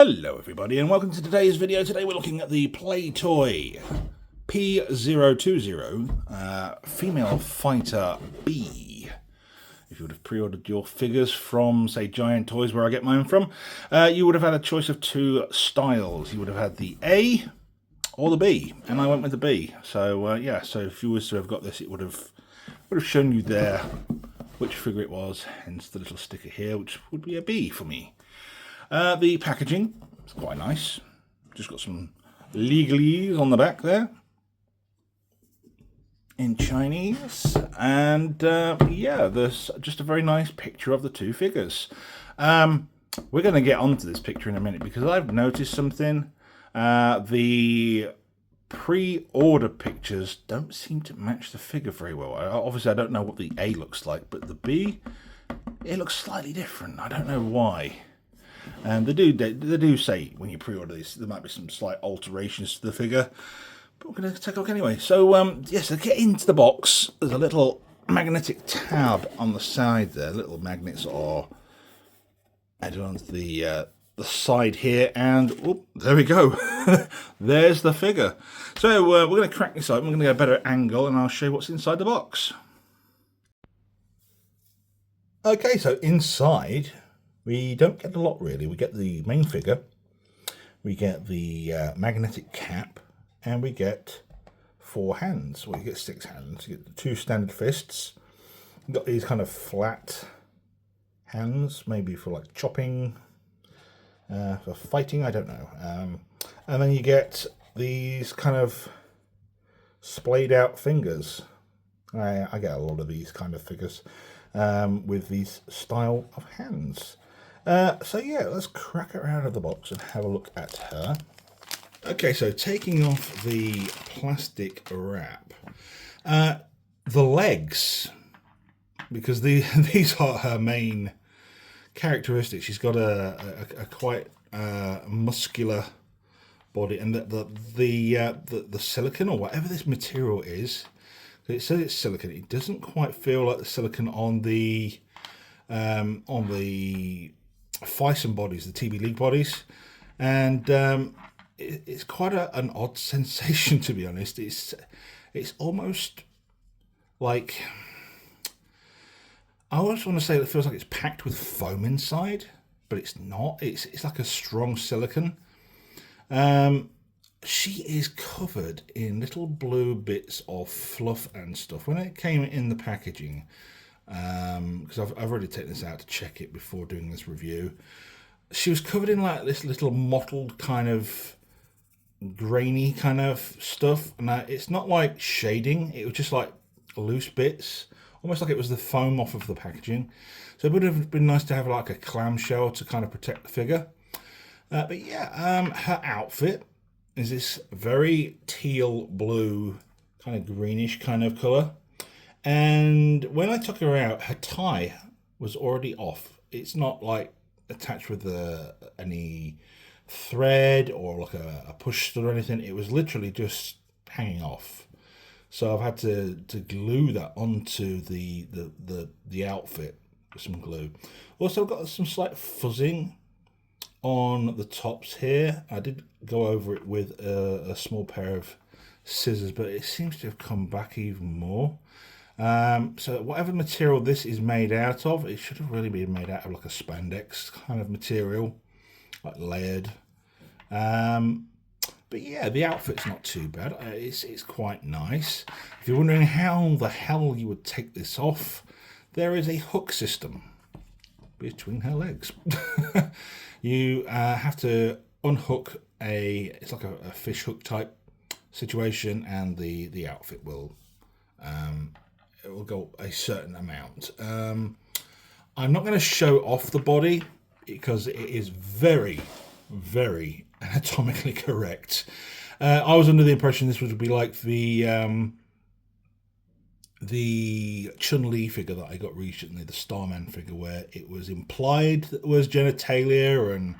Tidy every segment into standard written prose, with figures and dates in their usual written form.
Hello everybody and welcome to today's video. Today we're looking at the Play Toy P020 Female Fighter B. If you would have pre-ordered your figures from, say, Giant Toys, where I get mine from, you would have had a choice of two styles. You would have had the A or the B, and I went with the B. So yeah, so if you was to have got this, it would have shown you there which figure it was, hence the little sticker here, which would be a B for me. The packaging is quite nice. Just got some legalese on the back there in Chinese, and yeah, there's just a very nice picture of the two figures. We're going to get onto this picture in a minute because I've noticed something. The pre-order pictures don't seem to match the figure very well. Obviously I don't know what the A looks like, but the B, it looks slightly different. I don't know why. And they do say when you pre-order this there might be some slight alterations to the figure, but we're going to take a look anyway. So yes, to get into the box, there's a little magnetic tab on the side there. Little magnets are added onto the side here, and oh, there we go. There's the figure. So we're going to crack this open. We're going to get a better angle, and I'll show you what's inside the box. Okay, so inside, we don't get a lot really. We get the main figure, we get the magnetic cap, and we get 4 hands. Well, you get 6 hands. You get the 2 standard fists. You've got these kind of flat hands, maybe for like chopping, for fighting, I don't know. And then you get these kind of splayed out fingers. I get a lot of these kind of figures with these style of hands. So yeah, let's crack her out of the box and have a look at her. Okay, so taking off the plastic wrap, the legs, because these are her main characteristics. She's got a quite muscular body, and the silicone or whatever this material is, it says it's silicone. It doesn't quite feel like the silicone on the Fison bodies, the TB League bodies, and it's quite an odd sensation, to be honest. It's almost like, I always want to say that it feels like it's packed with foam inside, but it's not. It's like a strong silicone. She is covered in little blue bits of fluff and stuff. When it came in the packaging, because I've already taken this out to check it before doing this review, she was covered in like this little mottled kind of grainy kind of stuff, and it's not like shading, it was just like loose bits, almost like it was the foam off of the packaging. So it would have been nice to have like a clamshell to kind of protect the figure. But yeah, her outfit is this very teal blue kind of greenish kind of colour. And when I took her out, her tie was already off. It's not like attached with any thread or like a push stud or anything. It was literally just hanging off. So I've had to glue that onto the outfit with some glue. Also, I've got some slight fuzzing on the tops here. I did go over it with a small pair of scissors, but it seems to have come back even more. So whatever material this is made out of, it should have really been made out of like a spandex kind of material, like layered. But yeah, the outfit's not too bad. It's quite nice. If you're wondering how the hell you would take this off, there is a hook system between her legs. You have to unhook it's like a fish hook type situation, and the outfit will it will go a certain amount. I'm not going to show off the body because it is very, very anatomically correct. I was under the impression this would be like the Chun-Li figure that I got recently, the Starman figure, where it was implied that there was genitalia and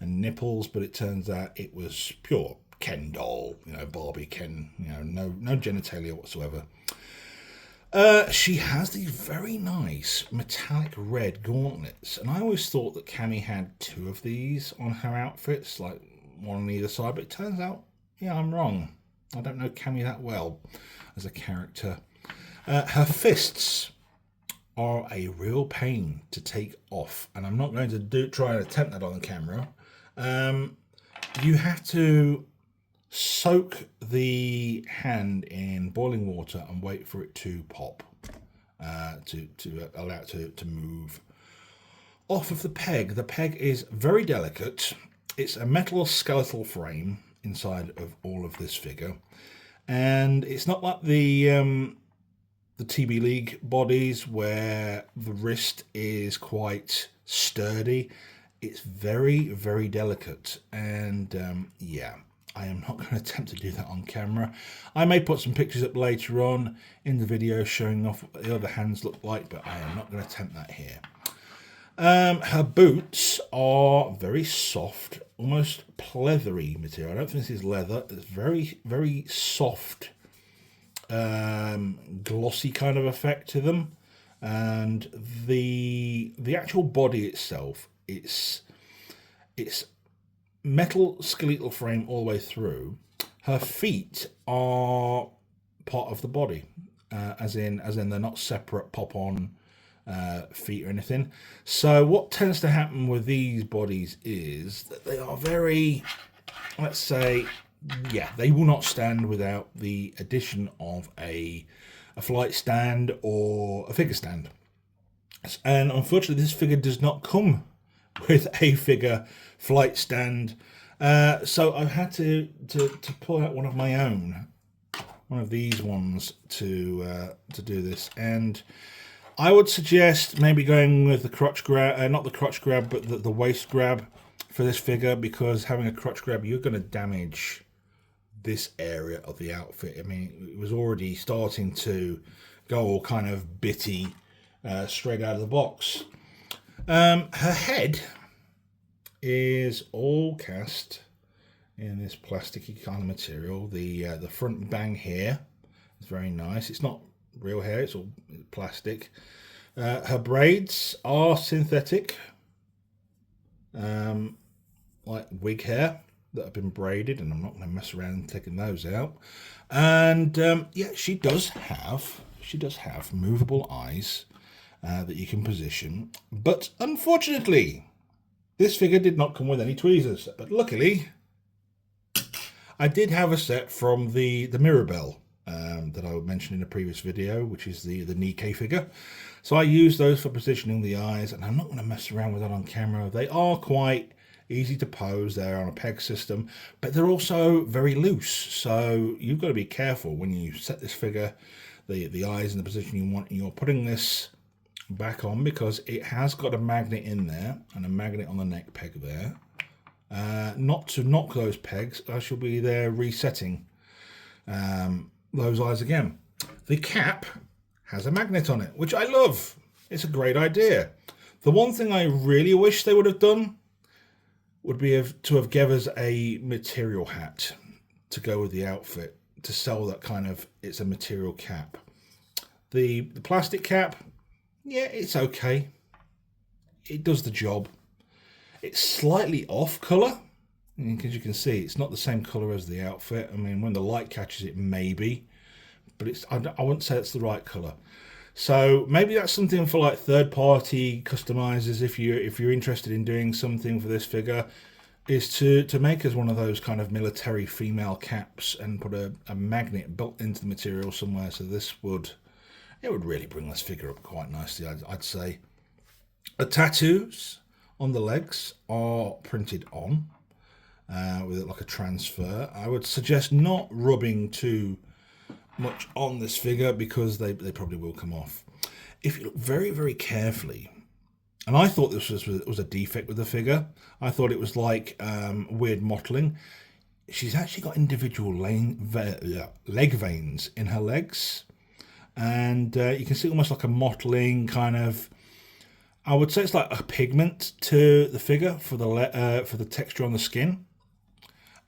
nipples, but it turns out it was pure Ken doll, Barbie Ken, no genitalia whatsoever. She has these very nice metallic red gauntlets, and I always thought that Cammy had two of these on her outfits, like one on either side, but it turns out, yeah, I'm wrong. I don't know Cammy that well as a character. Her fists are a real pain to take off, and I'm not going to try and attempt that on the camera. You have to soak the hand in boiling water and wait for it to pop, to allow it to move off of the peg. The peg is very delicate. It's a metal skeletal frame inside of all of this figure, and it's not like the TB League bodies where the wrist is quite sturdy. It's very, very delicate, and yeah, I am not going to attempt to do that on camera. I may put some pictures up later on in the video showing off what the other hands look like, but I am not going to attempt that here. Her boots are very soft, almost pleathery material. I don't think this is leather. It's very, very soft, glossy kind of effect to them. And the actual body itself, it's metal skeletal frame all the way through. Her feet are part of the body, as in they're not separate pop-on feet or anything. So what tends to happen with these bodies is that they are very, let's say, yeah, they will not stand without the addition of a flight stand or a figure stand. And unfortunately, this figure does not come with a figure flight stand, so I've had to pull out one of my own, one of these ones to do this. And I would suggest maybe going with the crotch grab, not the crotch grab, but the waist grab for this figure, because having a crotch grab, you're going to damage this area of the outfit. I mean, it was already starting to go all kind of bitty straight out of the box. Her head is all cast in this plasticky kind of material. The front bang here is very nice. It's not real hair, it's all plastic. Her braids are synthetic, like wig hair that have been braided, and I'm not going to mess around taking those out. And yeah, she does have movable eyes that you can position, but unfortunately this figure did not come with any tweezers. But luckily I did have a set from the Mirabelle that I mentioned in a previous video, which is the Nikkei figure. So I use those for positioning the eyes, and I'm not going to mess around with that on camera. They are quite easy to pose. They're on a peg system, but they're also very loose, so you've got to be careful when you set this figure, the eyes in the position you want, and you're putting this back on, because it has got a magnet in there and a magnet on the neck peg there. Not to knock those pegs, I shall be there resetting those eyes again. The cap has a magnet on it, which I love. It's a great idea. The one thing I really wish they would have done would be to have given us a material hat to go with the outfit, to sell that kind of, it's a material cap. The plastic cap, yeah, it's okay. It does the job. It's slightly off colour, because you can see it's not the same colour as the outfit. I mean, when the light catches it, maybe, but I wouldn't say it's the right colour. So maybe that's something for like third-party customizers. If you're interested in doing something for this figure, is to make us one of those kind of military female caps and put a magnet built into the material somewhere. So it would really bring this figure up quite nicely, I'd say. The tattoos on the legs are printed on with it like a transfer. I would suggest not rubbing too much on this figure, because they probably will come off. If you look very, very carefully, and I thought this was a defect with the figure, I thought it was like weird mottling. She's actually got individual leg veins in her legs, and you can see almost like a mottling kind of, I would say it's like a pigment to the figure for the texture on the skin.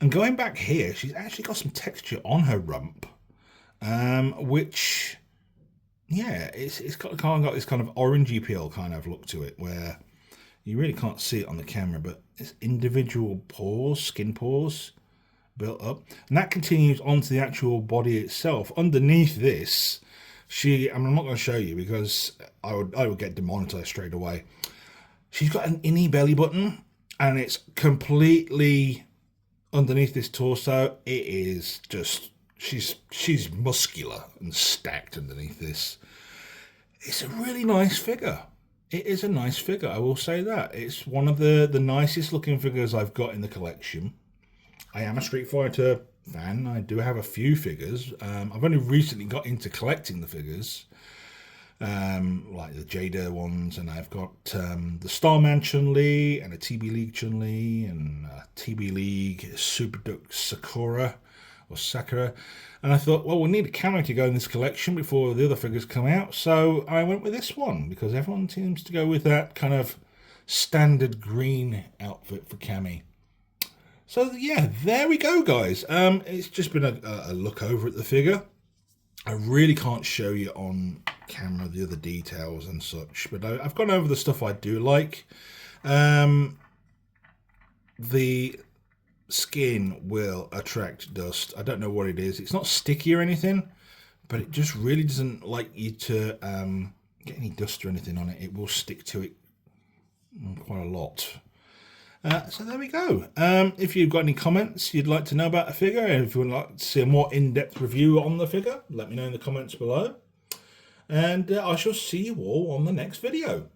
And going back here, she's actually got some texture on her rump, which yeah, it's kind of got this kind of orangey peel kind of look to it, where you really can't see it on the camera, but it's individual pores, skin pores built up, and that continues onto the actual body itself. Underneath this, I'm not going to show you because I would get demonetized straight away. She's got an innie belly button, and it's completely underneath this torso. It is just she's muscular and stacked underneath this. It's a really nice figure. It is a nice figure, I will say that. It's one of the nicest looking figures I've got in the collection. I am a Street Fighter fan. I do have a few figures. I've only recently got into collecting the figures, like the Jada ones, and I've got the Starman Chun-Li and a TB League Chun-Li and a TB League Super Duck Sakura. And I thought, well, we need a Cammy to go in this collection before the other figures come out, so I went with this one because everyone seems to go with that kind of standard green outfit for Cammy. So yeah, there we go, guys. It's just been a look over at the figure. I really can't show you on camera the other details and such, but I've gone over the stuff I do like. The skin will attract dust. I don't know what it is. It's not sticky or anything, but it just really doesn't like you to get any dust or anything on it. It will stick to it quite a lot. So there we go. If you've got any comments you'd like to know about the figure, and if you would like to see a more in-depth review on the figure, let me know in the comments below. And I shall see you all on the next video.